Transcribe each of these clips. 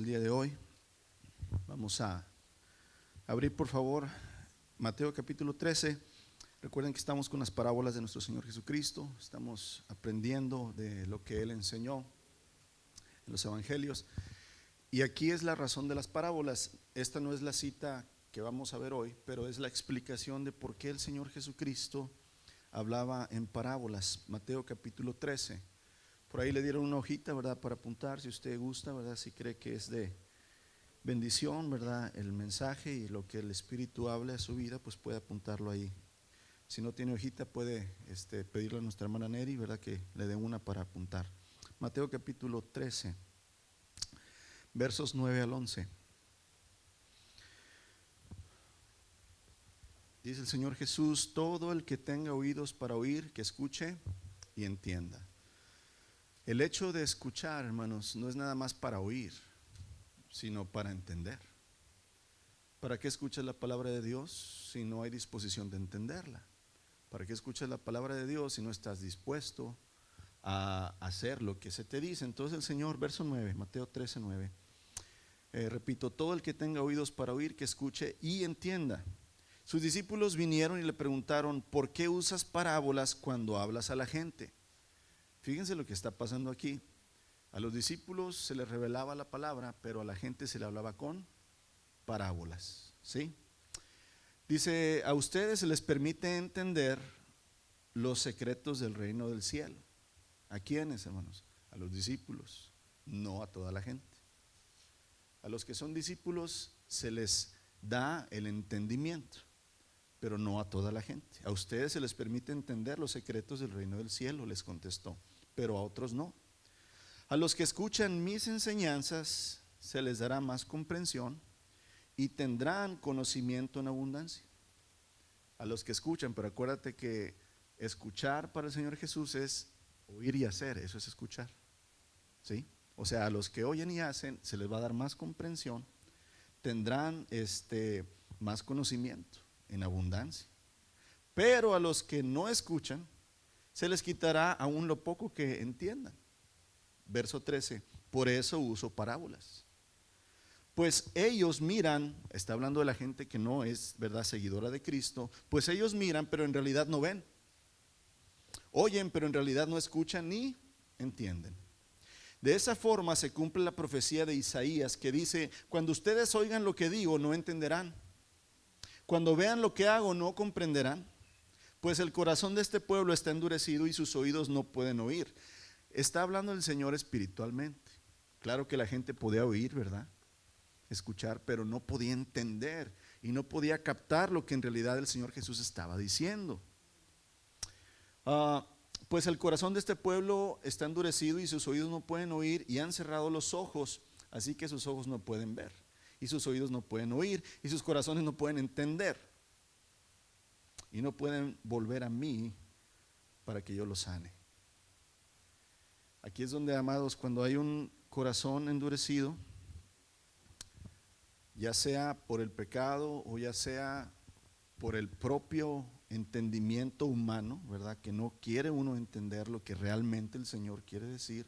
El día de hoy vamos a abrir, por favor, Mateo capítulo 13. Recuerden que estamos con las parábolas de nuestro Señor Jesucristo. Estamos aprendiendo de lo que Él enseñó en los evangelios. Y aquí es la razón de las parábolas. Esta no es la cita que vamos a ver hoy, pero es la explicación de por qué el Señor Jesucristo hablaba en parábolas. Mateo capítulo 13. Por ahí le dieron una hojita, ¿verdad?, para apuntar, si usted gusta, ¿verdad?, si cree que es de bendición, ¿verdad?, el mensaje y lo que el Espíritu hable a su vida, pues puede apuntarlo ahí. Si no tiene hojita, puede pedirle a nuestra hermana Neri, ¿verdad?, que le dé una para apuntar. Mateo capítulo 13, versos 9 al 11. Dice el Señor Jesús: todo el que tenga oídos para oír, que escuche y entienda. El hecho de escuchar, hermanos, no es nada más para oír, sino para entender. ¿Para qué escuchas la palabra de Dios si no hay disposición de entenderla? ¿Para qué escuchas la palabra de Dios si no estás dispuesto a hacer lo que se te dice? Entonces el Señor, verso 9, Mateo 13, 9, repito: todo el que tenga oídos para oír, que escuche y entienda. Sus discípulos vinieron y le preguntaron: ¿por qué usas parábolas cuando hablas a la gente? Fíjense lo que está pasando aquí. A los discípulos se les revelaba la palabra, pero a la gente se le hablaba con parábolas, ¿sí? Dice: a ustedes se les permite entender los secretos del reino del cielo. ¿A quiénes, hermanos? A los discípulos, no a toda la gente. A los que son discípulos se les da el entendimiento, pero no a toda la gente. A ustedes se les permite entender los secretos del reino del cielo, les contestó, pero a otros no. A los que escuchan mis enseñanzas se les dará más comprensión y tendrán conocimiento en abundancia. A los que escuchan, pero acuérdate que escuchar para el Señor Jesús es oír y hacer, eso es escuchar, ¿sí? O sea, a los que oyen y hacen se les va a dar más comprensión, tendrán más conocimiento en abundancia. Pero a los que no escuchan se les quitará aún lo poco que entiendan. Verso 13: por eso uso parábolas. Pues ellos miran, está hablando de la gente que no es, ¿verdad?, seguidora de Cristo. Pues ellos miran, pero en realidad no ven. Oyen, pero en realidad no escuchan ni entienden. De esa forma se cumple la profecía de Isaías, que dice: cuando ustedes oigan lo que digo, no entenderán. Cuando vean lo que hago, no comprenderán. Pues el corazón de este pueblo está endurecido y sus oídos no pueden oír. Está hablando el Señor espiritualmente. Claro que la gente podía oír, ¿verdad?, escuchar, pero no podía entender y no podía captar lo que en realidad el Señor Jesús estaba diciendo. Pues el corazón de este pueblo está endurecido y sus oídos no pueden oír, y han cerrado los ojos, así que sus ojos no pueden ver, y sus oídos no pueden oír, y sus corazones no pueden entender, y no pueden volver a mí para que yo los sane. Aquí es donde, amados, cuando hay un corazón endurecido, ya sea por el pecado o ya sea por el propio entendimiento humano, ¿verdad?, que no quiere uno entender lo que realmente el Señor quiere decir,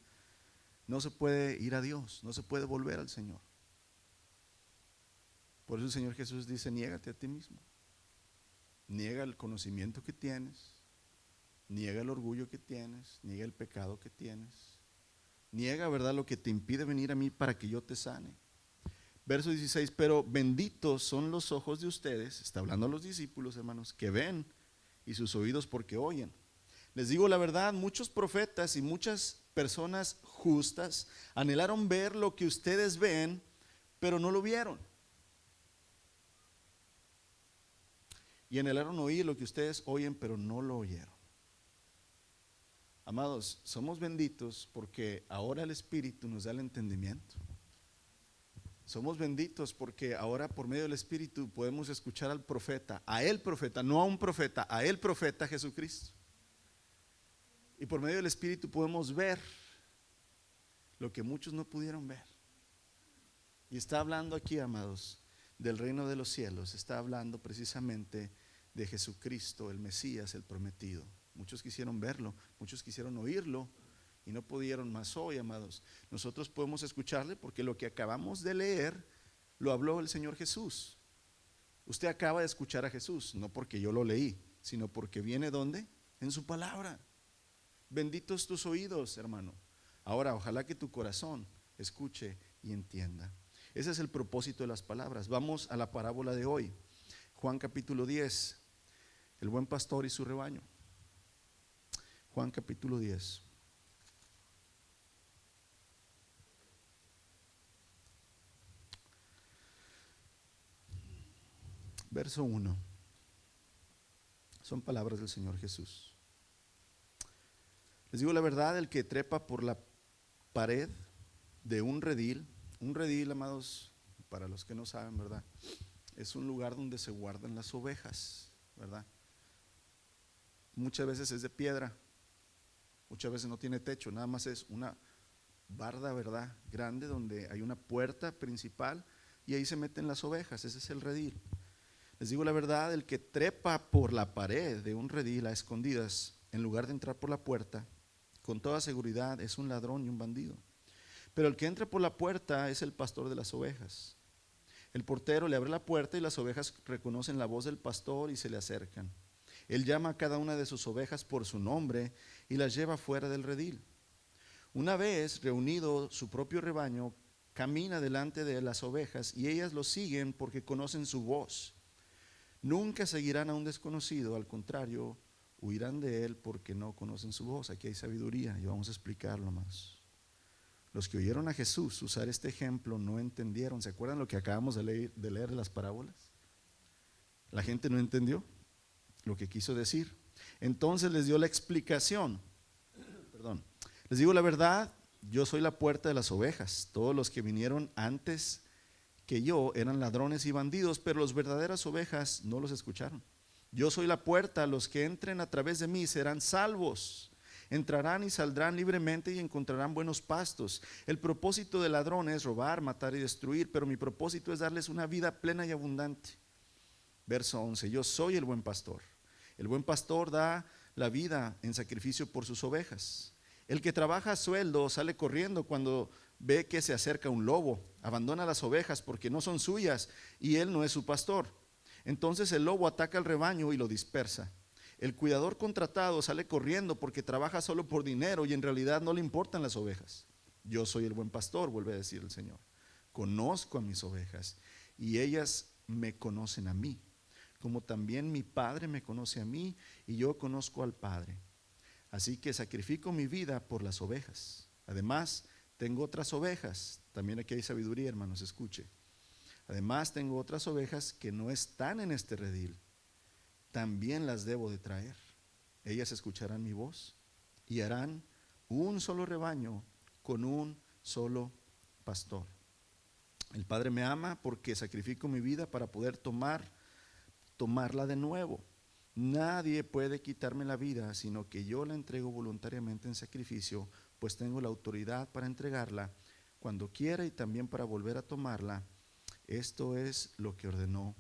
no se puede ir a Dios, no se puede volver al Señor. Por eso el Señor Jesús dice: niégate a ti mismo, niega el conocimiento que tienes, niega el orgullo que tienes, niega el pecado que tienes, niega, ¿verdad?, lo que te impide venir a mí para que yo te sane. Verso 16: pero benditos son los ojos de ustedes, está hablando a los discípulos, hermanos, que ven, y sus oídos porque oyen. Les digo la verdad, muchos profetas y muchas personas justas anhelaron ver lo que ustedes ven, pero no lo vieron. Y anhelaron oír lo que ustedes oyen, pero no lo oyeron. Amados, somos benditos porque ahora el Espíritu nos da el entendimiento. Somos benditos porque ahora por medio del Espíritu podemos escuchar al profeta, a el profeta, no a un profeta, a el profeta Jesucristo. Y por medio del Espíritu podemos ver lo que muchos no pudieron ver. Y está hablando aquí, amados, del reino de los cielos. Está hablando precisamente de Jesucristo, el Mesías, el prometido. Muchos quisieron verlo, muchos quisieron oírlo, y no pudieron más hoy, amados. Nosotros podemos escucharle porque lo que acabamos de leer lo habló el Señor Jesús. Usted acaba de escuchar a Jesús, no porque yo lo leí, sino porque viene ¿dónde? En su palabra. Benditos tus oídos, hermano. Ahora, ojalá que tu corazón escuche y entienda. Ese es el propósito de las palabras. Vamos a la parábola de hoy. Juan capítulo 10, el buen pastor y su rebaño. Juan capítulo 10. Verso 1. Son palabras del Señor Jesús. Les digo la verdad, el que trepa por la pared de un redil, amados, para los que no saben, ¿verdad? Es un lugar donde se guardan las ovejas, ¿verdad? Muchas veces es de piedra, muchas veces no tiene techo, nada más es una barda, ¿verdad? Grande, donde hay una puerta principal y ahí se meten las ovejas, ese es el redil. Les digo la verdad, el que trepa por la pared de un redil a escondidas, en lugar de entrar por la puerta, con toda seguridad es un ladrón y un bandido. Pero el que entra por la puerta es el pastor de las ovejas. El portero le abre la puerta y las ovejas reconocen la voz del pastor y se le acercan. Él llama a cada una de sus ovejas por su nombre y las lleva fuera del redil. Una vez reunido su propio rebaño, camina delante de las ovejas y ellas lo siguen porque conocen su voz. Nunca seguirán a un desconocido, al contrario, huirán de él porque no conocen su voz. Aquí hay sabiduría y vamos a explicarlo más. Los que oyeron a Jesús usar este ejemplo no entendieron. ¿Se acuerdan lo que acabamos de leer de las parábolas? La gente no entendió lo que quiso decir. Entonces les dio la explicación. Les digo la verdad, yo soy la puerta de las ovejas. Todos los que vinieron antes que yo eran ladrones y bandidos, pero las verdaderas ovejas no los escucharon. Yo soy la puerta, los que entren a través de mí serán salvos. Entrarán y saldrán libremente y encontrarán buenos pastos. El propósito del ladrón es robar, matar y destruir, pero mi propósito es darles una vida plena y abundante. Verso 11, yo soy el buen pastor. El buen pastor da la vida en sacrificio por sus ovejas. El que trabaja a sueldo sale corriendo cuando ve que se acerca un lobo, abandona las ovejas porque no son suyas y él no es su pastor. Entonces el lobo ataca al rebaño y lo dispersa. El cuidador contratado sale corriendo porque trabaja solo por dinero y en realidad no le importan las ovejas. Yo soy el buen pastor, vuelve a decir el Señor. Conozco a mis ovejas y ellas me conocen a mí, como también mi Padre me conoce a mí y yo conozco al Padre. Así que sacrifico mi vida por las ovejas. Además, tengo otras ovejas. También aquí hay sabiduría, hermanos, escuche. Además, tengo otras ovejas que no están en este redil. También las debo de traer. Ellas escucharán mi voz y harán un solo rebaño con un solo pastor. El Padre me ama porque sacrifico mi vida para poder tomarla de nuevo. Nadie puede quitarme la vida, sino que yo la entrego voluntariamente en sacrificio, pues tengo la autoridad para entregarla cuando quiera y también para volver a tomarla. Esto es lo que ordenó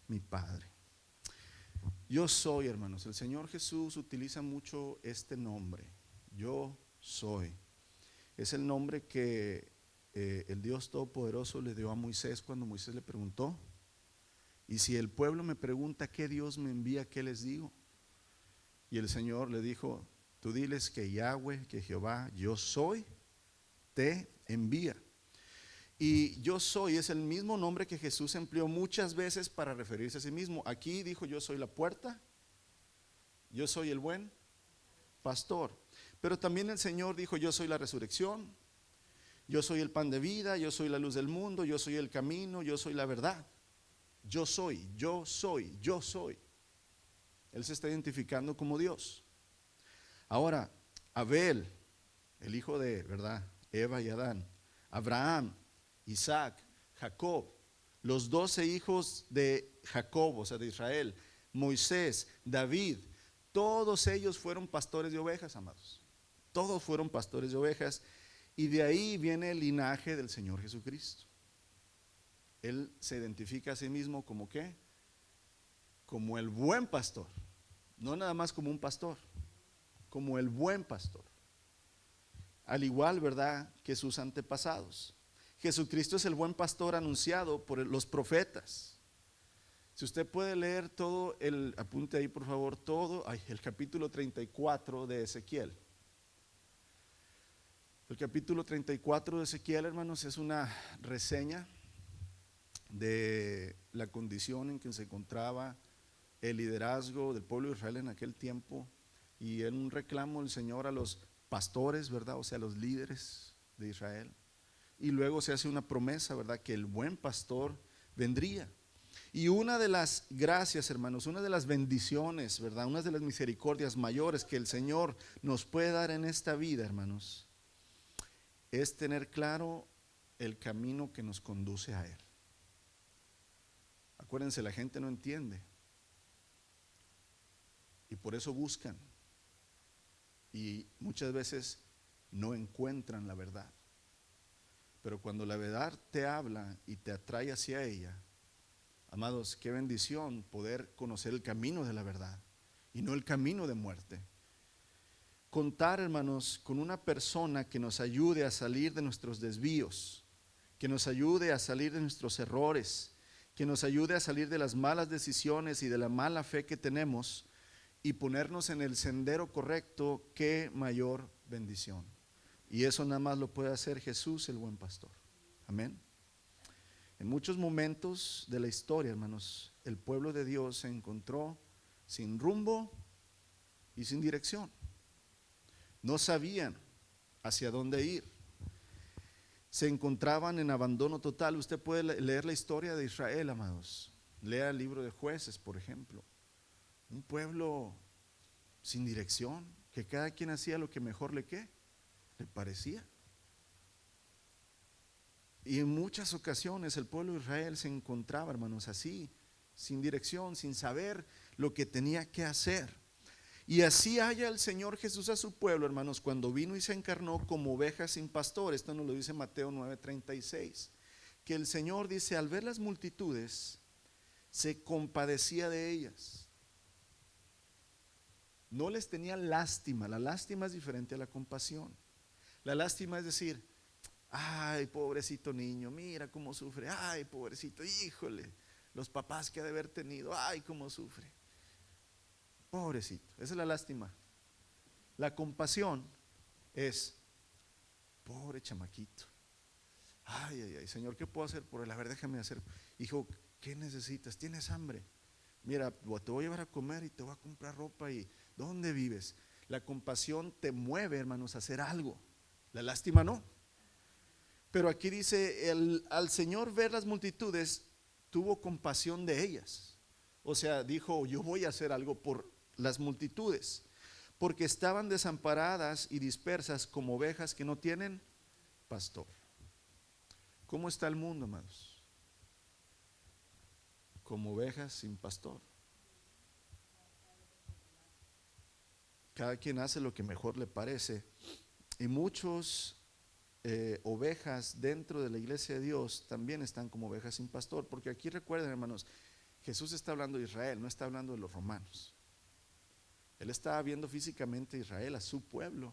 mi Padre. Yo soy, hermanos, el Señor Jesús utiliza mucho este nombre. Yo soy. Es el nombre que el Dios Todopoderoso le dio a Moisés cuando Moisés le preguntó: y si el pueblo me pregunta qué Dios me envía, ¿qué les digo? Y el Señor le dijo: tú diles que Yahweh, que Jehová, yo soy, te envía. Y yo soy es el mismo nombre que Jesús empleó muchas veces para referirse a sí mismo. Aquí dijo: yo soy la puerta, yo soy el buen pastor. Pero también el Señor dijo: yo soy la resurrección, yo soy el pan de vida, yo soy la luz del mundo, yo soy el camino, yo soy la verdad. Yo soy, yo soy, yo soy. Él se está identificando como Dios. Ahora, Abel, el hijo de, ¿verdad?, Eva y Adán, Abraham, Isaac, Jacob, los 12 hijos de Jacob, o sea, de Israel, Moisés, David, todos ellos fueron pastores de ovejas, amados. Todos fueron pastores de ovejas, y de ahí viene el linaje del Señor Jesucristo. Él se identifica a sí mismo como ¿qué? Como el buen pastor. No nada más como un pastor, como el buen pastor. al igual, ¿verdad?, que sus antepasados. Jesucristo es el buen pastor anunciado por los profetas. Si usted puede leer todo apunte ahí por favor, el capítulo 34 de Ezequiel. El capítulo 34 de Ezequiel, hermanos, es una reseña de la condición en que se encontraba el liderazgo del pueblo de Israel en aquel tiempo, y en un reclamo del Señor a los pastores, ¿verdad? O sea, los líderes de Israel. Y luego se hace una promesa, ¿verdad?, que el buen pastor vendría. Y una de las gracias, hermanos, una de las bendiciones, ¿verdad?, una de las misericordias mayores que el Señor nos puede dar en esta vida, hermanos, es tener claro el camino que nos conduce a Él. Acuérdense, la gente no entiende y por eso buscan, y muchas veces no encuentran la verdad. Pero cuando la verdad te habla y te atrae hacia ella, amados, qué bendición poder conocer el camino de la verdad y no el camino de muerte. Contar, hermanos, con una persona que nos ayude a salir de nuestros desvíos, que nos ayude a salir de nuestros errores, que nos ayude a salir de las malas decisiones y de la mala fe que tenemos y ponernos en el sendero correcto, qué mayor bendición. Y eso nada más lo puede hacer Jesús, el buen pastor. Amén. En muchos momentos de la historia, hermanos, el pueblo de Dios se encontró sin rumbo y sin dirección. No sabían hacia dónde ir. Se encontraban en abandono total. Usted puede leer la historia de Israel, amados. Lea el libro de Jueces, por ejemplo. Un pueblo sin dirección, que cada quien hacía lo que mejor le parecía. Y en muchas ocasiones el pueblo de Israel se encontraba, hermanos, así, sin dirección, sin saber lo que tenía que hacer. Y así halla el Señor Jesús a su pueblo, hermanos, cuando vino y se encarnó como ovejas sin pastor. Esto nos lo dice Mateo 9:36, que el Señor dice, al ver las multitudes, se compadecía de ellas. No les tenía lástima. La lástima es diferente a la compasión. La lástima es decir, ay, pobrecito niño, mira cómo sufre. Ay, pobrecito, híjole, los papás que ha de haber tenido, ay, cómo sufre. Pobrecito, esa es la lástima. La compasión es, pobre chamaquito. Ay, ay, ay, Señor, ¿qué puedo hacer por él? A ver, déjame hacer. Hijo, ¿qué necesitas? ¿Tienes hambre? Mira, te voy a llevar a comer y te voy a comprar ropa. ¿Y dónde vives? La compasión te mueve, hermanos, a hacer algo. La lástima no. Pero aquí dice, al Señor ver las multitudes, tuvo compasión de ellas. O sea, dijo, yo voy a hacer algo por las multitudes, porque estaban desamparadas y dispersas como ovejas que no tienen pastor. ¿Cómo está el mundo, amados? Como ovejas sin pastor. Cada quien hace lo que mejor le parece. Y muchos ovejas dentro de la iglesia de Dios también están como ovejas sin pastor. Porque aquí recuerden, hermanos, Jesús está hablando de Israel, no está hablando de los romanos. Él estaba viendo físicamente a Israel, a su pueblo,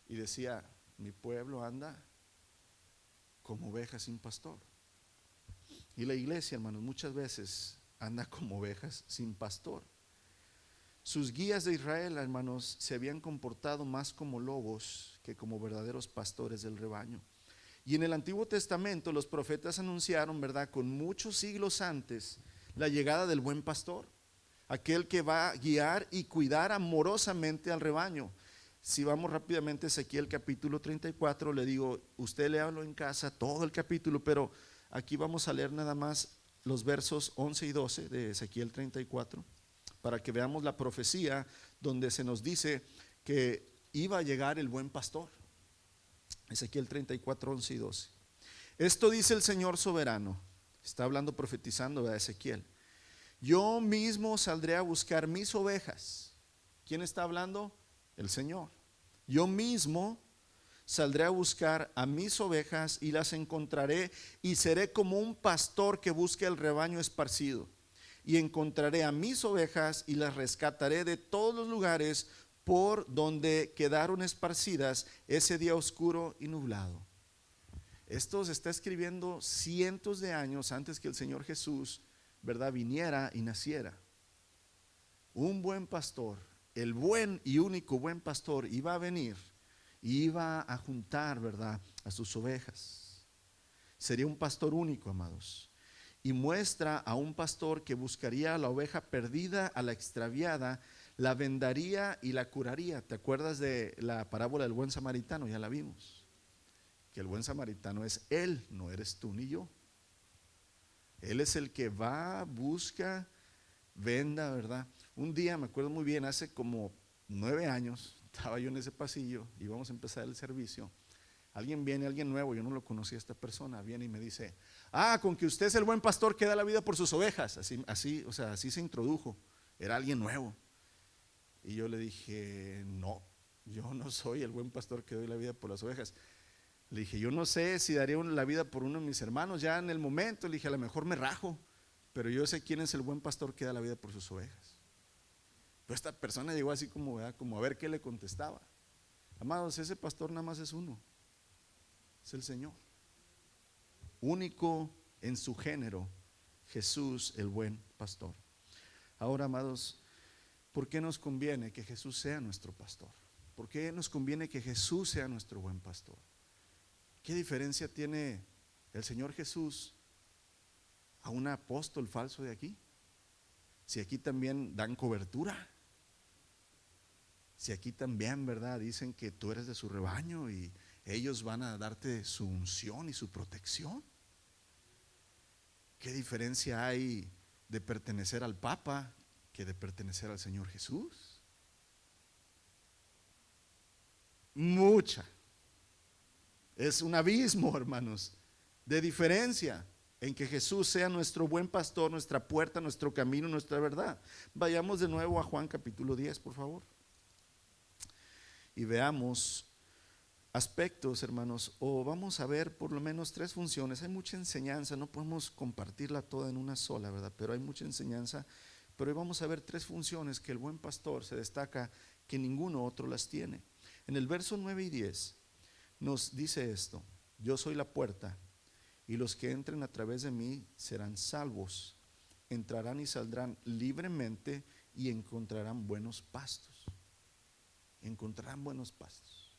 y decía, mi pueblo anda como ovejas sin pastor. Y la iglesia, hermanos, muchas veces anda como ovejas sin pastor. Sus guías de Israel, hermanos, se habían comportado más como lobos que como verdaderos pastores del rebaño. Y en el Antiguo Testamento los profetas anunciaron, ¿verdad?, con muchos siglos antes, la llegada del buen pastor, aquel que va a guiar y cuidar amorosamente al rebaño. Si vamos rápidamente a Ezequiel capítulo 34, le digo, usted léalo en casa todo el capítulo, pero aquí vamos a leer nada más los versos 11 y 12 de Ezequiel 34, para que veamos la profecía donde se nos dice que iba a llegar el buen pastor. Ezequiel 34, 11 y 12. Esto dice el Señor soberano, está hablando, profetizando a Ezequiel. Yo mismo saldré a buscar mis ovejas. ¿Quién está hablando? El Señor. Yo mismo saldré a buscar a mis ovejas y las encontraré, y seré como un pastor que busca el rebaño esparcido. Y encontraré a mis ovejas y las rescataré de todos los lugares por donde quedaron esparcidas ese día oscuro y nublado. Esto se está escribiendo cientos de años antes que el Señor Jesús, ¿verdad?, viniera y naciera. Un buen pastor, el buen y único buen pastor, iba a venir y iba a juntar, ¿verdad?, a sus ovejas. Sería un pastor único, amados. Y muestra a un pastor que buscaría a la oveja perdida, a la extraviada, la vendaría y la curaría. ¿Te acuerdas de la parábola del buen samaritano? Ya la vimos. Que el buen samaritano es Él, no eres tú ni yo. Él es el que va, busca, venda, ¿verdad? Un día, me acuerdo muy bien, hace como 9 años, estaba yo en ese pasillo, íbamos a empezar el servicio. Alguien viene, alguien nuevo, yo no lo conocía a esta persona, viene y me dice: con que usted es el buen pastor que da la vida por sus ovejas. Así, o sea, así se introdujo, era alguien nuevo. Y yo le dije: no, yo no soy el buen pastor que doy la vida por las ovejas. Le dije: yo no sé si daría la vida por uno de mis hermanos ya en el momento. Le dije: a lo mejor me rajo, pero yo sé quién es el buen pastor que da la vida por sus ovejas. Pero esta persona llegó así como, ¿verdad?, como a ver qué le contestaba. Amados, ese pastor nada más es uno, es el Señor, único en su género, Jesús el buen pastor. Ahora, amados, ¿por qué nos conviene que Jesús sea nuestro pastor? ¿Por qué nos conviene que Jesús sea nuestro buen pastor? ¿Qué diferencia tiene el Señor Jesús a un apóstol falso de aquí? Si aquí también dan cobertura, si aquí también, ¿verdad?, dicen que tú eres de su rebaño y ellos van a darte su unción y su protección. ¿Qué diferencia hay de pertenecer al Papa que de pertenecer al Señor Jesús? Mucha. Es un abismo, hermanos, de diferencia en que Jesús sea nuestro buen pastor, nuestra puerta, nuestro camino, nuestra verdad. Vayamos de nuevo a Juan capítulo 10, por favor. Y veamos aspectos, hermanos, o vamos a ver por lo menos 3 funciones. Hay mucha enseñanza, no podemos compartirla toda en una sola, ¿verdad? Pero hay mucha enseñanza. Pero hoy vamos a ver 3 funciones que el buen pastor se destaca que ninguno otro las tiene. En el verso 9 y 10 nos dice esto: yo soy la puerta, y los que entren a través de mí serán salvos, entrarán y saldrán libremente y encontrarán buenos pastos. Encontrarán buenos pastos.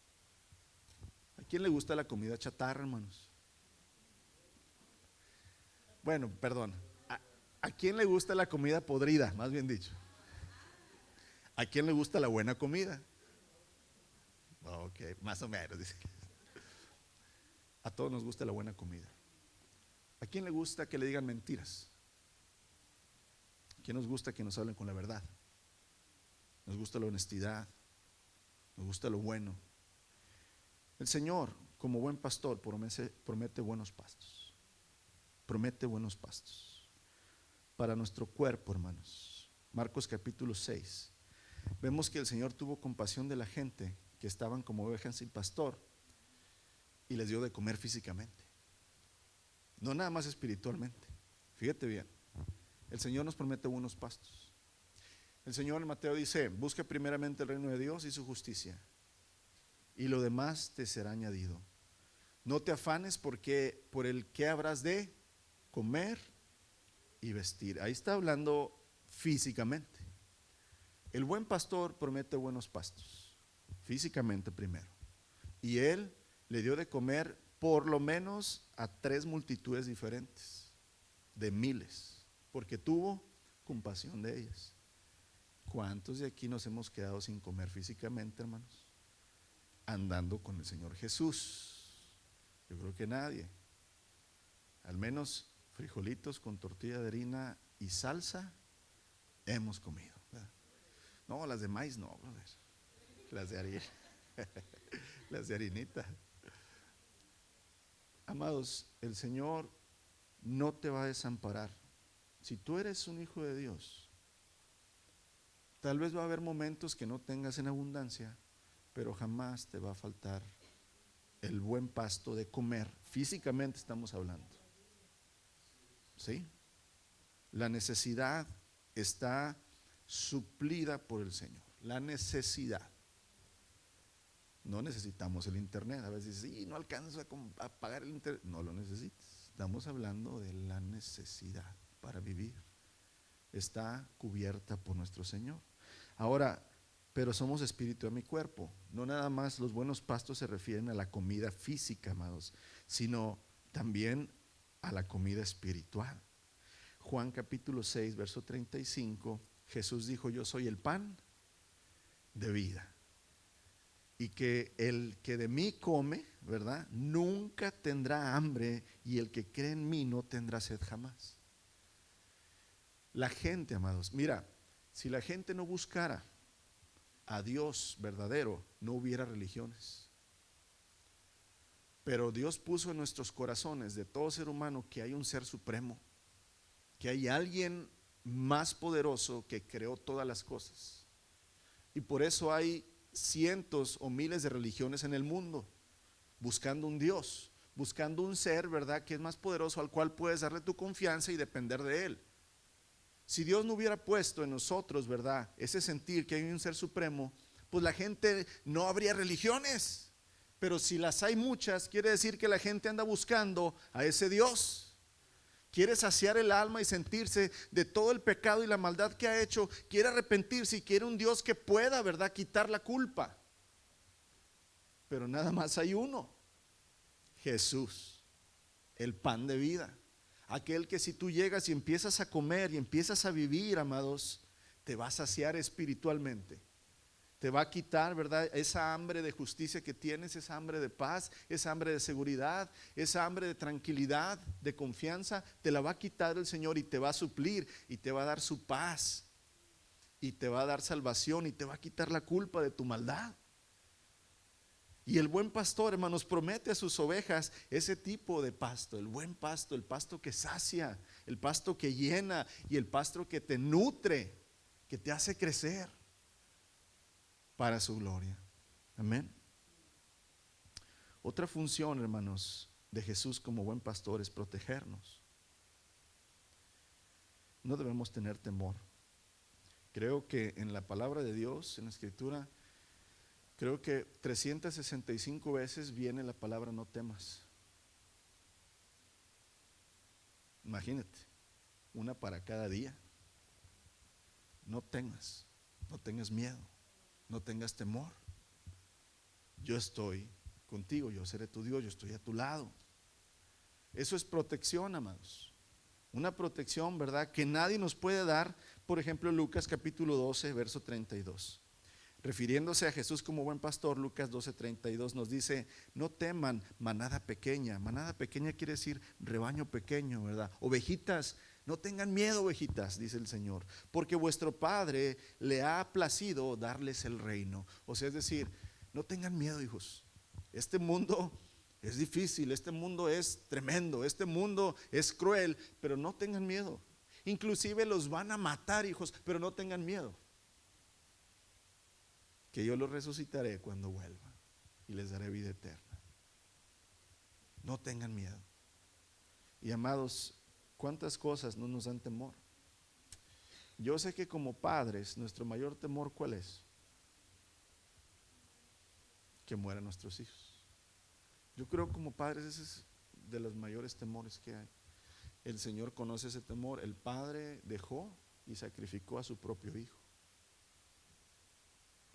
¿A quién le gusta la comida chatarra, hermanos? Bueno, perdón. ¿A quién le gusta la comida podrida? Más bien dicho. ¿A quién le gusta la buena comida? Ok, más o menos, dice. A todos nos gusta la buena comida. ¿A quién le gusta que le digan mentiras? ¿A quién nos gusta que nos hablen con la verdad? Nos gusta la honestidad, nos gusta lo bueno. El Señor, como buen pastor, promete buenos pastos. Promete buenos pastos para nuestro cuerpo, hermanos. Marcos capítulo 6. Vemos que el Señor tuvo compasión de la gente que estaban como ovejas sin pastor y les dio de comer físicamente, no nada más espiritualmente. Fíjate bien, el Señor nos promete buenos pastos. El Señor en Mateo dice: busca primeramente el reino de Dios y su justicia, y lo demás te será añadido. No te afanes porque por el que habrás de comer y vestir. Ahí está hablando físicamente. El buen pastor promete buenos pastos, físicamente primero. Y él le dio de comer por lo menos a 3 multitudes diferentes, de miles, porque tuvo compasión de ellas. ¿Cuántos de aquí nos hemos quedado sin comer físicamente, hermanos? Andando con el Señor Jesús. Yo creo que nadie. Al menos frijolitos con tortilla de harina y salsa hemos comido, ¿verdad? No, las de maíz no, brother. Las de harina. Las de harinita. Amados, el Señor no te va a desamparar. Si tú eres un hijo de Dios, tal vez va a haber momentos que no tengas en abundancia, pero jamás te va a faltar el buen pasto de comer. Físicamente estamos hablando. ¿Sí? La necesidad está suplida por el Señor. La necesidad. No necesitamos el internet. A veces dices, sí, no alcanzo a pagar el internet. No lo necesitas. Estamos hablando de la necesidad para vivir. Está cubierta por nuestro Señor. Ahora, pero somos espíritu, alma y cuerpo. No nada más los buenos pastos se refieren a la comida física, amados, sino también a la comida espiritual. Juan capítulo 6, verso 35, Jesús dijo: yo soy el pan de vida. Y que el que de mí come, ¿verdad?, nunca tendrá hambre, y el que cree en mí no tendrá sed jamás. La gente, amados, mira, si la gente no buscara a Dios verdadero, no hubiera religiones. Pero Dios puso en nuestros corazones de todo ser humano que hay un ser supremo, que hay alguien más poderoso que creó todas las cosas. Y por eso hay cientos o miles de religiones en el mundo, buscando un Dios, buscando un ser, ¿verdad?, que es más poderoso, al cual puedes darle tu confianza y depender de él. Si Dios no hubiera puesto en nosotros, ¿verdad?, ese sentir que hay un ser supremo, pues la gente no habría religiones. Pero si las hay muchas, quiere decir que la gente anda buscando a ese Dios. Quiere saciar el alma y sentirse de todo el pecado y la maldad que ha hecho. Quiere arrepentirse y quiere un Dios que pueda, ¿verdad?, quitar la culpa. Pero nada más hay uno: Jesús, el pan de vida. Aquel que si tú llegas y empiezas a comer y empiezas a vivir, amados, te va a saciar espiritualmente. Te va a quitar, ¿verdad?, esa hambre de justicia que tienes, esa hambre de paz, esa hambre de seguridad, esa hambre de tranquilidad, de confianza. Te la va a quitar el Señor y te va a suplir y te va a dar su paz y te va a dar salvación y te va a quitar la culpa de tu maldad. Y el buen pastor, hermanos, promete a sus ovejas ese tipo de pasto: el buen pasto, el pasto que sacia, el pasto que llena y el pasto que te nutre, que te hace crecer para su gloria. Amén. Otra función, hermanos, de Jesús como buen pastor es protegernos. No debemos tener temor. Creo que en la palabra de Dios, en la Escritura, creo que 365 veces viene la palabra no temas. Imagínate, una para cada día. No tengas miedo, no tengas temor. Yo estoy contigo, yo seré tu Dios, yo estoy a tu lado. Eso es protección, amados. Una protección, ¿verdad?, que nadie nos puede dar. Por ejemplo, Lucas capítulo 12, verso 32. Refiriéndose a Jesús como buen pastor, Lucas 12:32 nos dice: no teman, manada pequeña. Manada pequeña quiere decir rebaño pequeño, ¿verdad? Ovejitas, no tengan miedo, ovejitas, dice el Señor, porque vuestro Padre le ha placido darles el reino. O sea, es decir, no tengan miedo, hijos. Este mundo es difícil, este mundo es tremendo, este mundo es cruel, pero no tengan miedo. Inclusive los van a matar, hijos, pero no tengan miedo, que yo los resucitaré cuando vuelva y les daré vida eterna. No tengan miedo. Y amados, ¿cuántas cosas no nos dan temor? Yo sé que como padres, nuestro mayor temor, ¿cuál es? Que mueran nuestros hijos. Yo creo como padres ese es de los mayores temores que hay. El Señor conoce ese temor. El padre dejó y sacrificó a su propio hijo.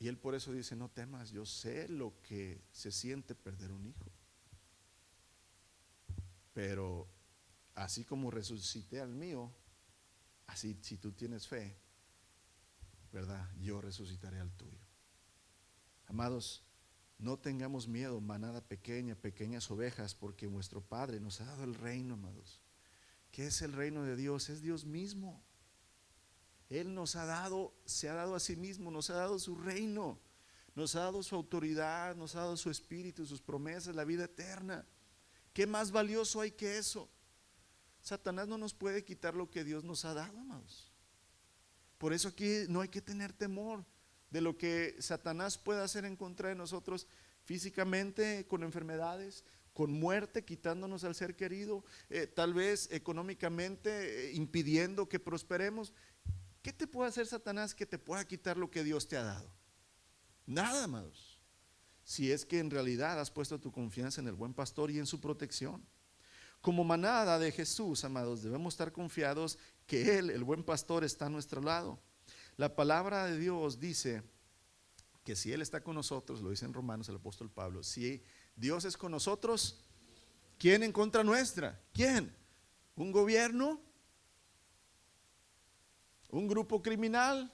Y Él por eso dice: no temas, yo sé lo que se siente perder un hijo. Pero así como resucité al mío, así si tú tienes fe, ¿verdad?, yo resucitaré al tuyo. Amados, no tengamos miedo, manada pequeña, pequeñas ovejas, porque nuestro Padre nos ha dado el reino, amados. ¿Qué es el reino de Dios? Es Dios mismo. Él nos ha dado, se ha dado a sí mismo, nos ha dado su reino, nos ha dado su autoridad, nos ha dado su espíritu, sus promesas, la vida eterna. ¿Qué más valioso hay que eso? Satanás no nos puede quitar lo que Dios nos ha dado, amados. Por eso aquí no hay que tener temor de lo que Satanás pueda hacer en contra de nosotros físicamente, con enfermedades, con muerte, quitándonos al ser querido, tal vez económicamente, impidiendo que prosperemos. ¿Qué te puede hacer Satanás que te pueda quitar lo que Dios te ha dado? Nada, amados. si es que en realidad has puesto tu confianza en el buen pastor y en su protección. Como manada de Jesús, amados, debemos estar confiados que Él, el buen pastor, está a nuestro lado. La palabra de Dios dice que si Él está con nosotros, lo dice en Romanos el apóstol Pablo, si Dios es con nosotros, ¿quién en contra nuestra? ¿Quién? ¿Un gobierno? ¿Un grupo criminal?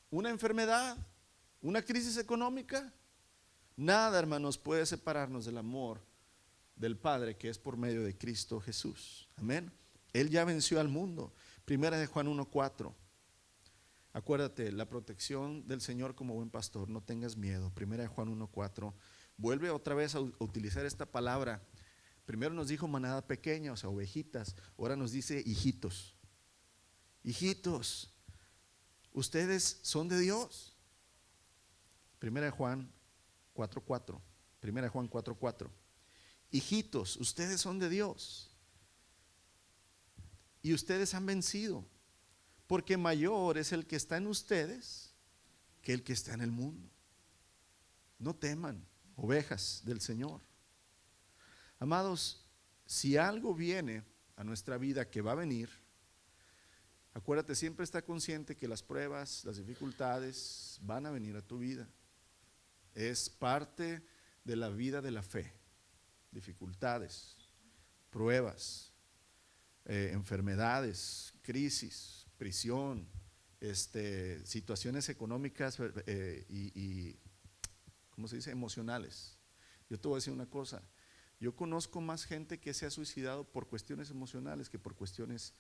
¿Una enfermedad? ¿Una crisis económica? Nada, hermanos, puede separarnos del amor del Padre que es por medio de Cristo Jesús. Amén. Él ya venció al mundo. Primera de Juan 1:4. Acuérdate, la protección del Señor como buen pastor, no tengas miedo. Primera de Juan 1:4. Vuelve otra vez a utilizar esta palabra. Primero nos dijo manada pequeña, o sea, ovejitas. Ahora nos dice hijitos. Hijitos, ustedes son de Dios. Primera de Juan 4:4. Primera de Juan 4:4. Hijitos, ustedes son de Dios y ustedes han vencido, porque mayor es el que está en ustedes que el que está en el mundo. No teman, ovejas del Señor. Amados, si algo viene a nuestra vida que va a venir, acuérdate, siempre está consciente que las pruebas, las dificultades van a venir a tu vida. Es parte de la vida de la fe. Dificultades, pruebas, enfermedades, crisis, prisión, situaciones económicas y ¿cómo se dice? Emocionales. Yo te voy a decir una cosa, yo conozco más gente que se ha suicidado por cuestiones emocionales que por cuestiones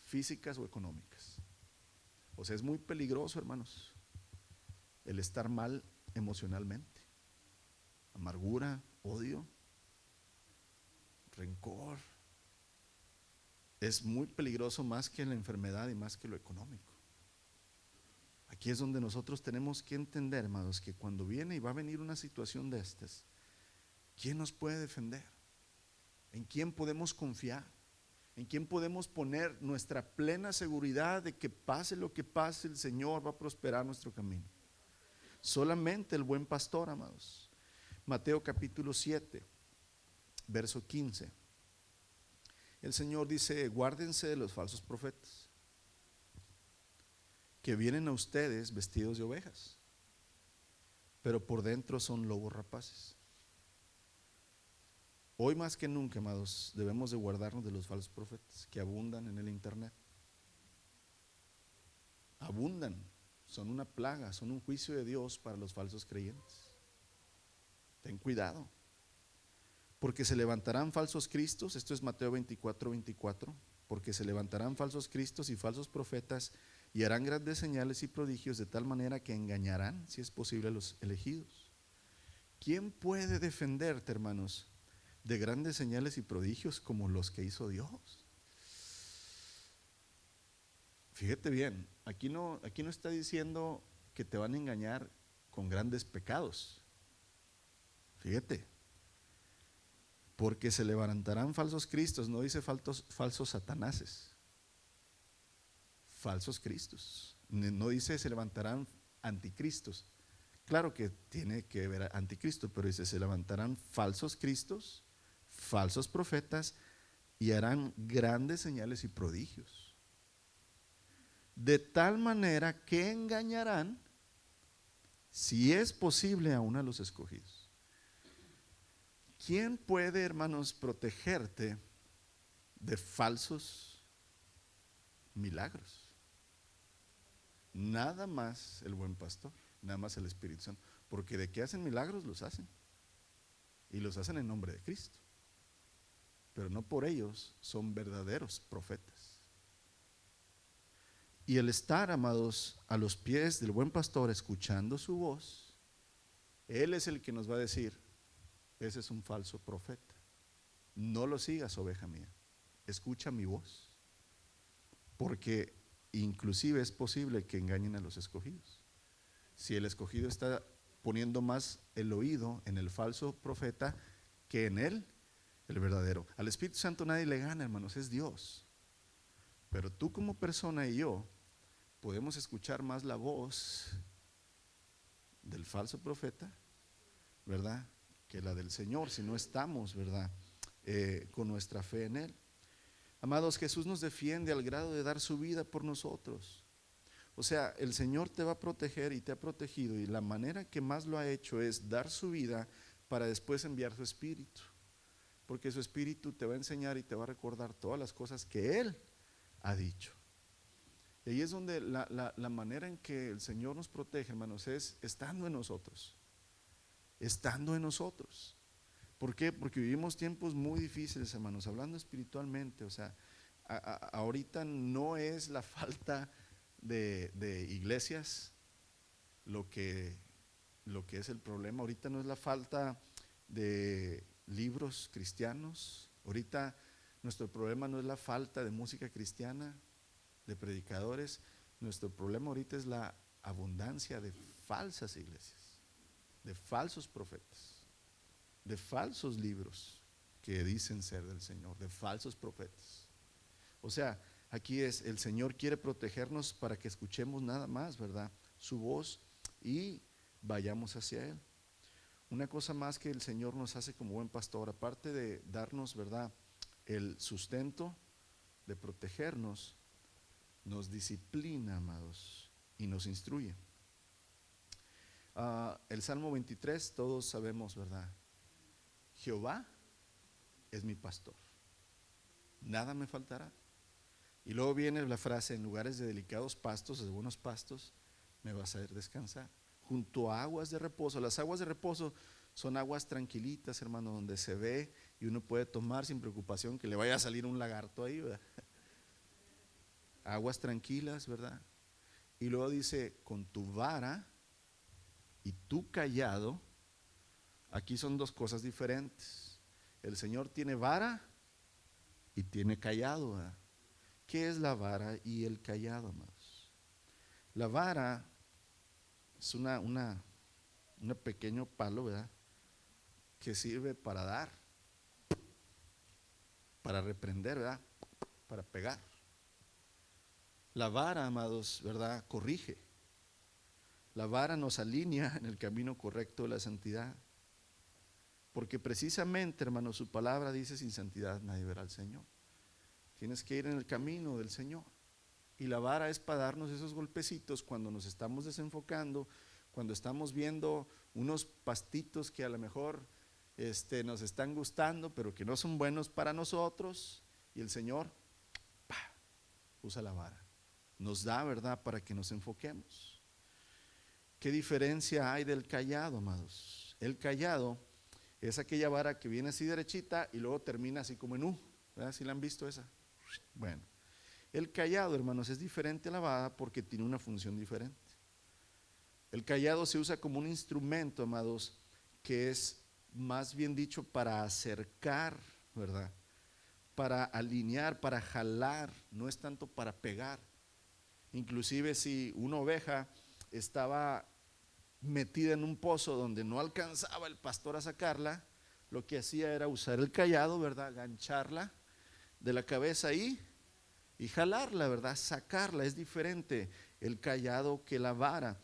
físicas o económicas. O sea, es muy peligroso, hermanos, el estar mal emocionalmente. Amargura, odio, rencor, es muy peligroso más que la enfermedad y más que lo económico. Aquí es donde nosotros tenemos que entender, hermanos, que cuando viene y va a venir una situación de estas, ¿quién nos puede defender? ¿En quién podemos confiar? ¿En quién podemos poner nuestra plena seguridad de que pase lo que pase, el Señor va a prosperar nuestro camino? Solamente el buen pastor, amados. Mateo capítulo 7. Verso 15. El Señor dice: guárdense de los falsos profetas que vienen a ustedes vestidos de ovejas, pero por dentro son lobos rapaces. Hoy más que nunca, amados, debemos de guardarnos de los falsos profetas que abundan en el internet. Abundan, son una plaga, son un juicio de Dios para los falsos creyentes. Ten cuidado. Porque se levantarán falsos cristos, esto es Mateo 24:24, porque se levantarán falsos cristos y falsos profetas y harán grandes señales y prodigios de tal manera que engañarán, si es posible, a los elegidos. ¿Quién puede defenderte, hermanos, de grandes señales y prodigios como los que hizo Dios? Fíjate bien, aquí no está diciendo que te van a engañar con grandes pecados. Fíjate. Porque se levantarán falsos cristos, no dice falsos satanases, falsos cristos. No dice se levantarán anticristos. Claro que tiene que ver anticristo, pero dice se levantarán falsos cristos, falsos profetas y harán grandes señales y prodigios. De tal manera que engañarán, si es posible, aún a los escogidos. ¿Quién puede, hermanos, protegerte de falsos milagros? Nada más el buen pastor, nada más el Espíritu Santo. Porque de que hacen milagros, los hacen. Y los hacen en nombre de Cristo. Pero no por ellos son verdaderos profetas. Y el estar, amados, a los pies del buen pastor, escuchando su voz, Él es el que nos va a decir: ese es un falso profeta. No lo sigas, oveja mía. Escucha mi voz. Porque inclusive es posible que engañen a los escogidos. Si el escogido está poniendo más el oído en el falso profeta que en él, el verdadero. Al Espíritu Santo nadie le gana, hermanos, es Dios. Pero tú como persona y yo podemos escuchar más la voz del falso profeta ¿verdad?, que la del Señor, si no estamos, ¿verdad?, con nuestra fe en Él. Amados, Jesús nos defiende al grado de dar su vida por nosotros. O sea, el Señor te va a proteger y te ha protegido, y la manera que más lo ha hecho es dar su vida para después enviar su Espíritu, porque su Espíritu te va a enseñar y te va a recordar todas las cosas que Él ha dicho. Y ahí es donde la manera en que el Señor nos protege, hermanos, es estando en nosotros. Estando en nosotros. ¿Por qué? Porque vivimos tiempos muy difíciles, hermanos, hablando espiritualmente. O sea, ahorita no es la falta de iglesias lo que es el problema. Ahorita no es la falta de libros cristianos. Ahorita nuestro problema no es la falta de música cristiana, de predicadores. Nuestro problema ahorita es la abundancia de falsas iglesias, de falsos profetas, de falsos libros que dicen ser del Señor, de falsos profetas. O sea, aquí el Señor quiere protegernos para que escuchemos nada más, ¿verdad?, su voz y vayamos hacia Él. Una cosa más que el Señor nos hace como buen pastor, aparte de darnos, ¿verdad?, el sustento, de protegernos, nos disciplina, amados, y nos instruye. El Salmo 23, todos sabemos, ¿verdad? Jehová es mi pastor, nada me faltará. Y luego viene la frase: en lugares de delicados pastos, de buenos pastos, me vas a hacer descansar. Junto a aguas de reposo. Las aguas de reposo son aguas tranquilitas, hermano, donde se ve y uno puede tomar sin preocupación que le vaya a salir un lagarto ahí, ¿verdad? Aguas tranquilas, ¿verdad? Y luego dice: con tu vara y tu callado. Aquí son dos cosas diferentes. El Señor tiene vara y tiene callado, ¿verdad? ¿Qué es la vara y el callado, amados? La vara es una pequeño palo, ¿verdad?, que sirve para dar, para reprender, ¿verdad?, para pegar. La vara, amados, ¿verdad?, corrige. La vara nos alinea en el camino correcto de la santidad, porque precisamente, hermanos, su palabra dice: sin santidad nadie verá al Señor. Tienes que ir en el camino del Señor. Y la vara es para darnos esos golpecitos cuando nos estamos desenfocando, cuando estamos viendo unos pastitos que a lo mejor nos están gustando, pero que no son buenos para nosotros, y el Señor usa la vara, nos da, ¿verdad?, para que nos enfoquemos. ¿Qué diferencia hay del callado, amados? El callado es aquella vara que viene así derechita y luego termina así como en U, ¿verdad? ¿Sí la han visto esa? Bueno, el callado, hermanos, es diferente a la vara porque tiene una función diferente. El callado se usa como un instrumento, amados, que es más bien dicho para acercar, ¿verdad?, para alinear, para jalar, no es tanto para pegar. Inclusive si una oveja estaba metida en un pozo donde no alcanzaba el pastor a sacarla, lo que hacía era usar el callado, ¿verdad?, gancharla de la cabeza ahí y jalarla, ¿verdad?, sacarla. Es diferente el callado que la vara.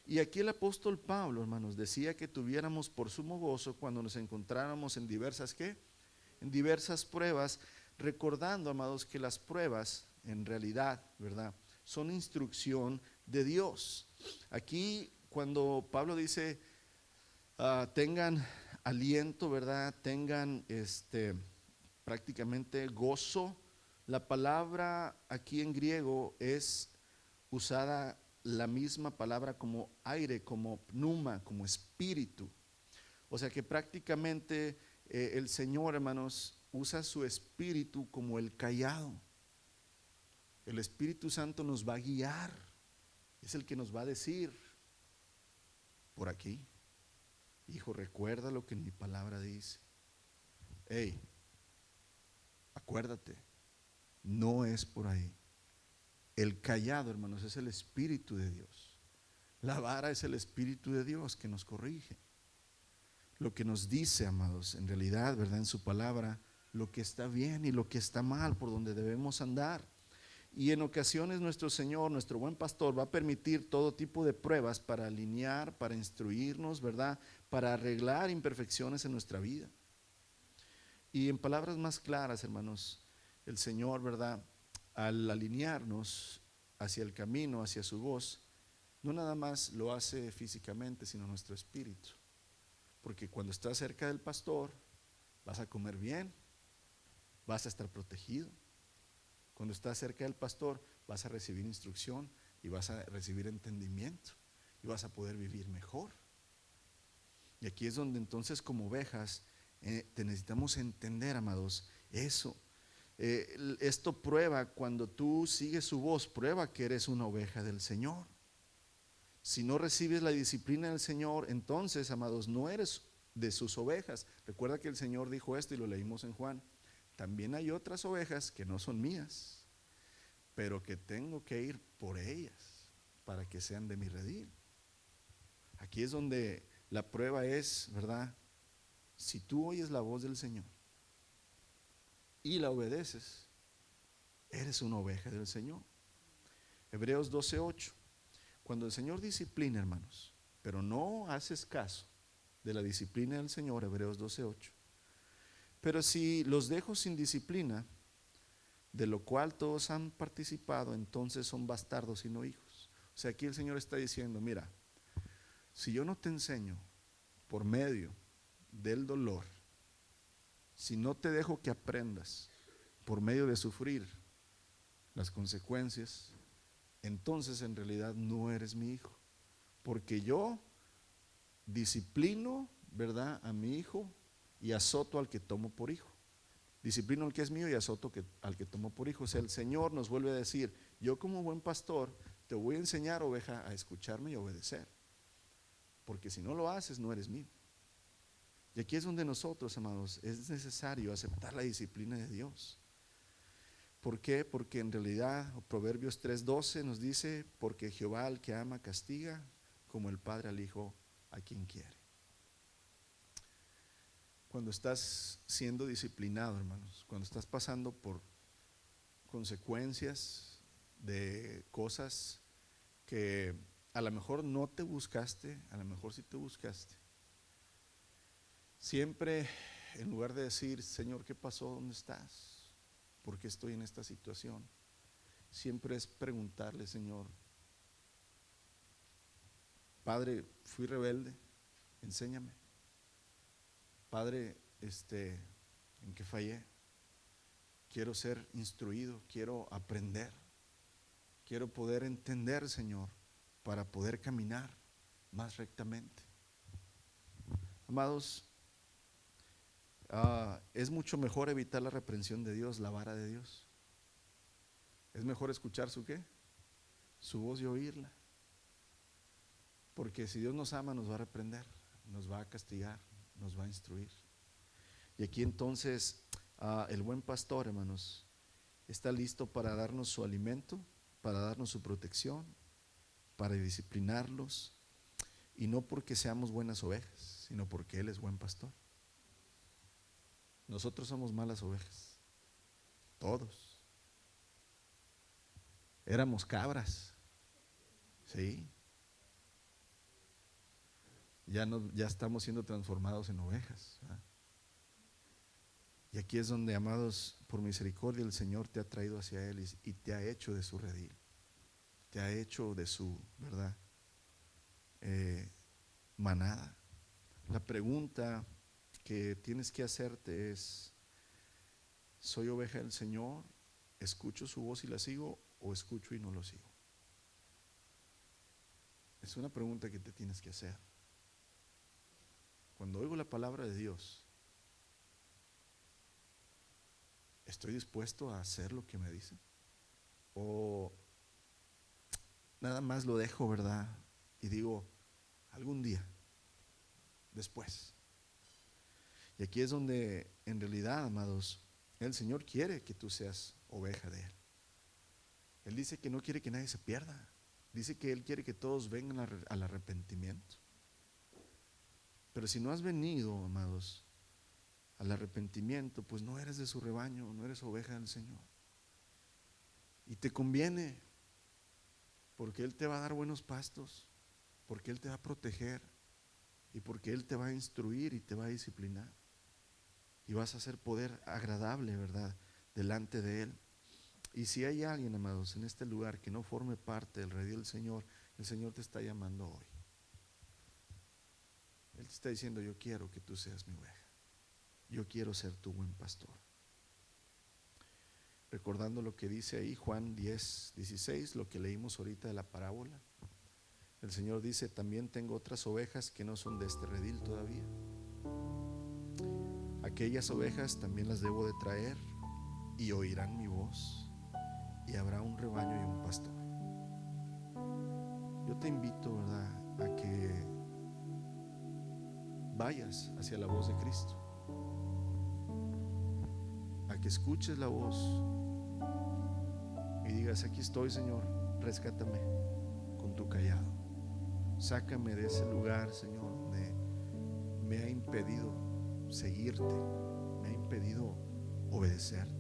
Y aquí el apóstol Pablo, hermanos, decía que tuviéramos por sumo gozo cuando nos encontráramos en diversas, ¿qué?, en diversas pruebas, recordando, amados, que las pruebas en realidad, ¿verdad?, son instrucción de Dios. Aquí cuando Pablo dice tengan aliento, ¿verdad?, tengan prácticamente gozo, la palabra aquí en griego es usada la misma palabra como aire, como pneuma, como espíritu. O sea que prácticamente el Señor, hermanos, usa su espíritu como el callado. El Espíritu Santo nos va a guiar, es el que nos va a decir: por aquí, hijo, recuerda lo que mi palabra dice. Hey, acuérdate, no es por ahí. El callado, hermanos, es el Espíritu de Dios. La vara es el Espíritu de Dios que nos corrige. Lo que nos dice, amados, en realidad, ¿verdad?, en su palabra, lo que está bien y lo que está mal, por donde debemos andar. Y en ocasiones nuestro Señor, nuestro buen pastor, va a permitir todo tipo de pruebas para alinear, para instruirnos, ¿verdad? Para arreglar imperfecciones en nuestra vida. Y en palabras más claras, hermanos, el Señor, ¿verdad? Al alinearnos hacia el camino, hacia su voz, no nada más lo hace físicamente, sino nuestro espíritu. Porque cuando estás cerca del pastor, vas a comer bien, vas a estar protegido. Cuando estás cerca del pastor, vas a recibir instrucción y vas a recibir entendimiento y vas a poder vivir mejor. Y aquí es donde entonces como ovejas te necesitamos entender, amados, eso. Esto prueba, cuando tú sigues su voz, prueba que eres una oveja del Señor. Si no recibes la disciplina del Señor, entonces, amados, no eres de sus ovejas. Recuerda que el Señor dijo esto y lo leímos en Juan. También hay otras ovejas que no son mías, pero que tengo que ir por ellas para que sean de mi redil. Aquí es donde la prueba es, ¿verdad? Si tú oyes la voz del Señor y la obedeces, eres una oveja del Señor. Hebreos 12:8. Cuando el Señor disciplina, hermanos, pero no haces caso de la disciplina del Señor, Hebreos 12:8. Pero si los dejo sin disciplina, de lo cual todos han participado, entonces son bastardos y no hijos. O sea, aquí el Señor está diciendo, mira, si yo no te enseño por medio del dolor, si no te dejo que aprendas por medio de sufrir las consecuencias, entonces en realidad no eres mi hijo. Porque yo disciplino, ¿verdad?, a mi hijo y azoto al que tomo por hijo. Disciplino al que es mío y azoto al que tomo por hijo. O sea, el Señor nos vuelve a decir, yo como buen pastor te voy a enseñar, oveja, a escucharme y obedecer. Porque si no lo haces, no eres mío. Y aquí es donde nosotros, amados, es necesario aceptar la disciplina de Dios. ¿Por qué? Porque en realidad Proverbios 3:12 nos dice, porque Jehová al que ama castiga, como el padre al hijo a quien quiere. Cuando estás siendo disciplinado, hermanos, cuando estás pasando por consecuencias de cosas que a lo mejor no te buscaste, a lo mejor sí te buscaste, siempre en lugar de decir, Señor, ¿qué pasó? ¿Dónde estás? ¿Por qué estoy en esta situación? Siempre es preguntarle, Señor, Padre, fui rebelde, enséñame. Padre, ¿en qué fallé? Quiero ser instruido, quiero aprender, quiero poder entender, Señor, para poder caminar más rectamente. Amados, es mucho mejor evitar la reprensión de Dios, la vara de Dios. Es mejor escuchar su ¿qué? Su voz y oírla. Porque si Dios nos ama, nos va a reprender, nos va a castigar, nos va a instruir. Y aquí entonces el buen pastor, hermanos, está listo para darnos su alimento, para darnos su protección, para disciplinarlos, y no porque seamos buenas ovejas, sino porque Él es buen pastor. Nosotros somos malas ovejas, todos. Éramos cabras, ¿sí? Ya estamos siendo transformados en ovejas, ¿verdad? Y aquí es donde, amados, por misericordia el Señor te ha traído hacia Él y te ha hecho de su redil, te ha hecho de su, ¿verdad?, manada. La pregunta que tienes que hacerte es, ¿soy oveja del Señor? ¿Escucho su voz y la sigo o escucho y no lo sigo? Es una pregunta que te tienes que hacer. Cuando oigo la palabra de Dios, ¿estoy dispuesto a hacer lo que me dice? ¿O nada más lo dejo, verdad? Y digo, algún día, después. Y aquí es donde en realidad, amados, el Señor quiere que tú seas oveja de Él. Él dice que no quiere que nadie se pierda. Dice que Él quiere que todos vengan al arrepentimiento. Pero si no has venido, amados, al arrepentimiento, pues no eres de su rebaño, no eres oveja del Señor. Y te conviene, porque Él te va a dar buenos pastos, porque Él te va a proteger y porque Él te va a instruir y te va a disciplinar. Y vas a hacer poder agradable, ¿verdad?, delante de Él. Y si hay alguien, amados, en este lugar que no forme parte del redil del Señor, el Señor te está llamando hoy. Él te está diciendo: yo quiero que tú seas mi oveja, yo quiero ser tu buen pastor. Recordando lo que dice ahí Juan 10:16, lo que leímos ahorita de la parábola, el Señor dice: también tengo otras ovejas que no son de este redil todavía. Aquellas ovejas también las debo de traer y oirán mi voz, y habrá un rebaño y un pastor. Yo te invito, ¿verdad?, a que vayas hacia la voz de Cristo, a que escuches la voz y digas: aquí estoy, Señor, rescátame con tu callado, sácame de ese lugar, Señor, donde me ha impedido seguirte, me ha impedido obedecerte.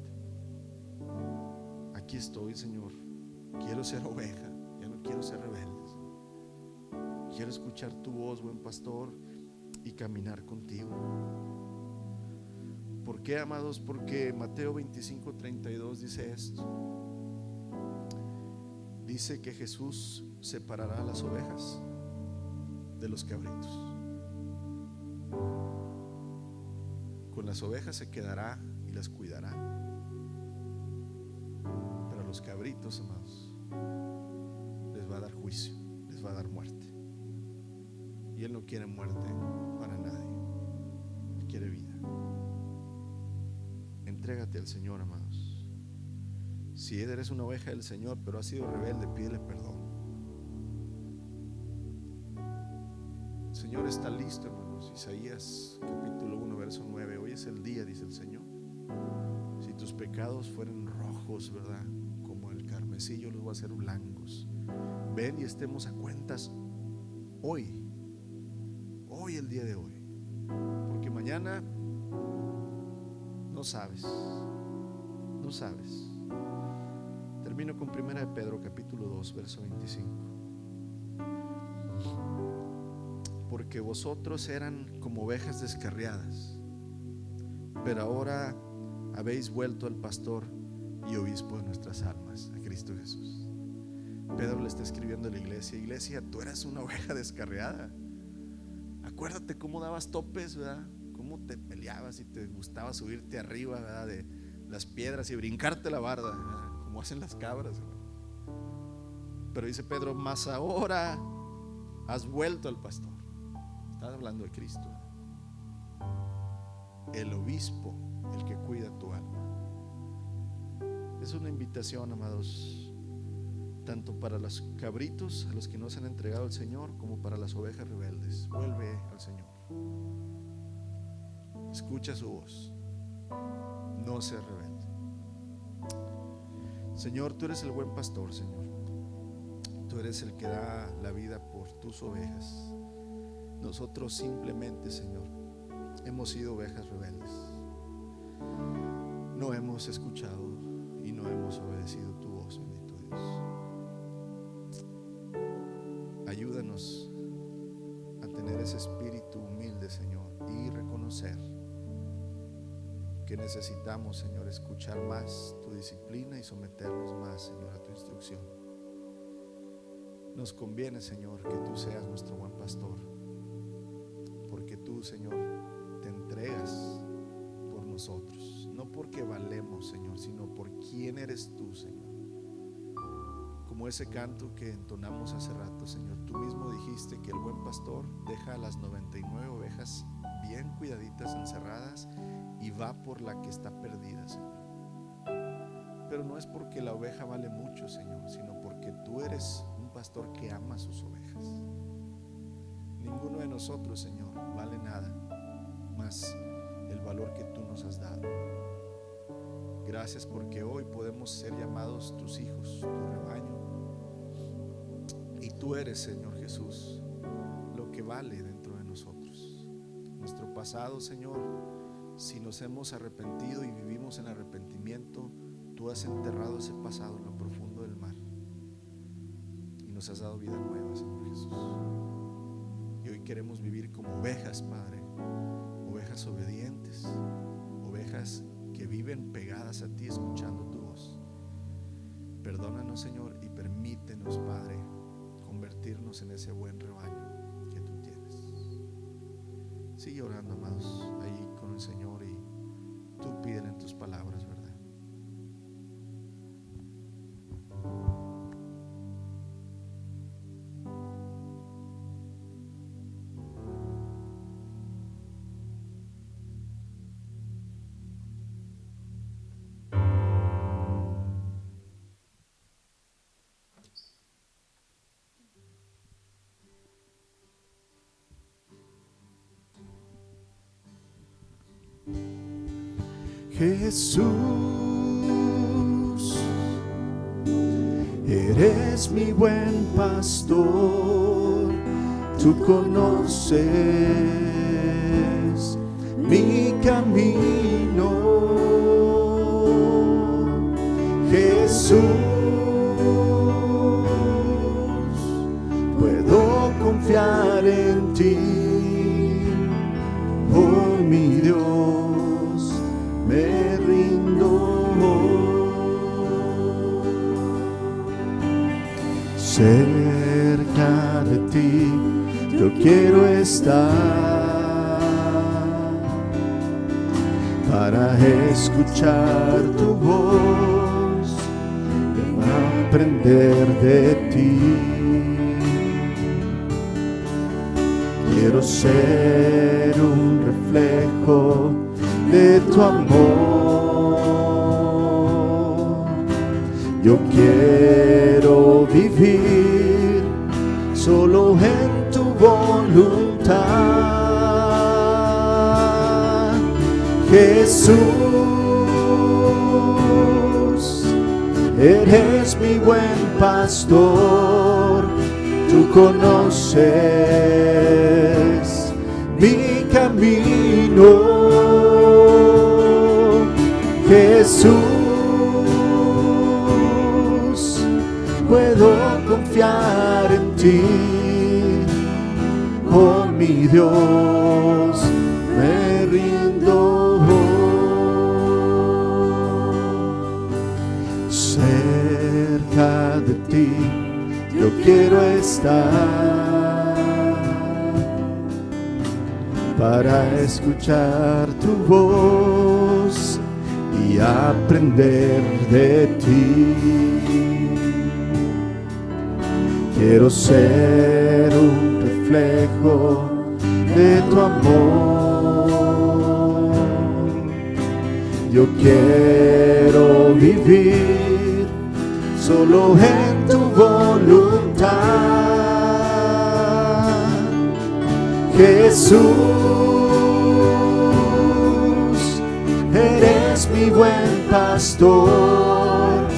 Aquí estoy, Señor, quiero ser oveja, ya no quiero ser rebelde. Quiero escuchar tu voz, buen pastor, y caminar contigo. ¿Por qué, amados? Porque Mateo 25:32 dice esto. Dice que Jesús separará a las ovejas de los cabritos. Con las ovejas se quedará y las cuidará, pero a los cabritos, amados, les va a dar juicio, les va a dar muerte. Y Él no quiere muerte para nadie, Él quiere vida. Entrégate al Señor, amados. Si eres una oveja del Señor pero has sido rebelde, pídele perdón. El Señor está listo, hermanos. Isaías capítulo 1 verso 9. Hoy es el día, dice el Señor. Si tus pecados fueran rojos, ¿verdad?, como el carmesí, yo los voy a hacer blancos. Ven y estemos a cuentas hoy, el día de hoy, porque mañana no sabes. Termino con 1 de Pedro capítulo 2 verso 25. Porque vosotros eran como ovejas descarriadas, pero ahora habéis vuelto al pastor y obispo de nuestras almas, a Cristo Jesús. Pedro le está escribiendo a la iglesia: iglesia, tú eras una oveja descarriada. Acuérdate cómo dabas topes, ¿verdad?, cómo te peleabas y te gustaba subirte arriba, ¿verdad?, de las piedras y brincarte la barda, ¿verdad?, como hacen las cabras, ¿verdad? Pero dice Pedro: mas ahora has vuelto al pastor. Estás hablando de Cristo, el obispo, el que cuida tu alma. Es una invitación, amados, tanto para los cabritos, a los que no se han entregado al Señor, como para las ovejas rebeldes. Vuelve al Señor, escucha su voz, no seas rebelde. Señor, tú eres el buen pastor, Señor. Tú eres el que da la vida por tus ovejas. Nosotros simplemente, Señor, hemos sido ovejas rebeldes. No hemos escuchado y no hemos obedecido tu voz, bendito Dios. Ayúdanos a tener ese espíritu humilde, Señor, y reconocer que necesitamos, Señor, escuchar más tu disciplina y someternos más, Señor, a tu instrucción. Nos conviene, Señor, que tú seas nuestro buen pastor, porque tú, Señor, te entregas por nosotros, no porque valemos, Señor, sino por quién eres tú, Señor. Como ese canto que entonamos hace rato, Señor, tú mismo dijiste que el buen pastor deja a las 99 ovejas bien cuidaditas, encerradas, y va por la que está perdida, Señor. Pero no es porque la oveja vale mucho, Señor, sino porque tú eres un pastor que ama a sus ovejas. Ninguno de nosotros, Señor, vale nada más el valor que tú nos has dado. Gracias porque hoy podemos ser llamados tus hijos, tu rebaño. Y tú eres, Señor Jesús, lo que vale dentro de nosotros. Nuestro pasado, Señor, si nos hemos arrepentido y vivimos en arrepentimiento, tú has enterrado ese pasado en lo profundo del mar y nos has dado vida nueva, Señor Jesús. Y hoy queremos vivir como ovejas, Padre, ovejas obedientes, ovejas que viven pegadas a ti, escuchando tu voz. Perdónanos, Señor, y permítenos, Padre, convertirnos en ese buen rebaño que tú tienes. Sigue orando, amados, ahí con el Señor, y tú pídele en tus palabras, ¿verdad? Jesús, eres mi buen pastor, tú conoces mi camino. Jesús, puedo confiar en ti, oh mi Dios. Me rindo. Cerca de ti yo quiero estar para escuchar tu voz y aprender de ti. Quiero ser un reflejo de tu amor. Yo quiero vivir solo en tu voluntad. Jesús, eres mi buen pastor, tú conoces mi camino. Jesús, puedo confiar en ti, oh mi Dios, me rindo. Cerca de ti yo quiero estar para escuchar tu voz y aprender de ti. Quiero ser un reflejo de tu amor. Yo quiero vivir solo en tu voluntad. Jesús, eres mi buen pastor,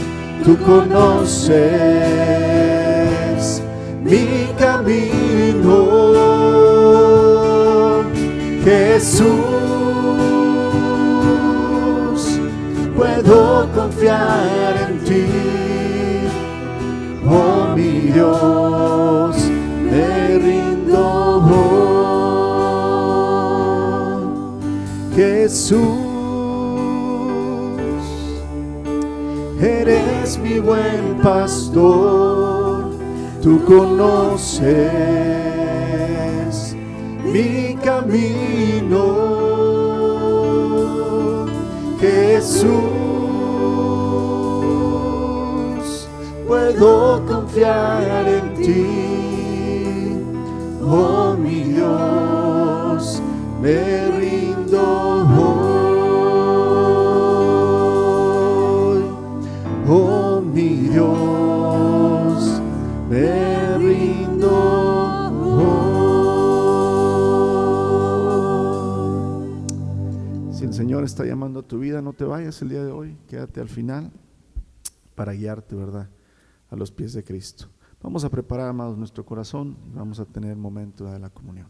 tú conoces mi camino. Jesús, puedo confiar en ti, oh mi Dios, me rindo. Jesús, eres mi buen pastor, tú conoces mi camino. Jesús, puedo confiar en ti, oh mi Dios, me rindo hoy, oh mi Dios, me rindo hoy. Si el Señor está llamando a tu vida, no te vayas el día de hoy, quédate al final para guiarte, ¿verdad?, a los pies de Cristo. Vamos a preparar, amados, nuestro corazón y vamos a tener momento de la comunión.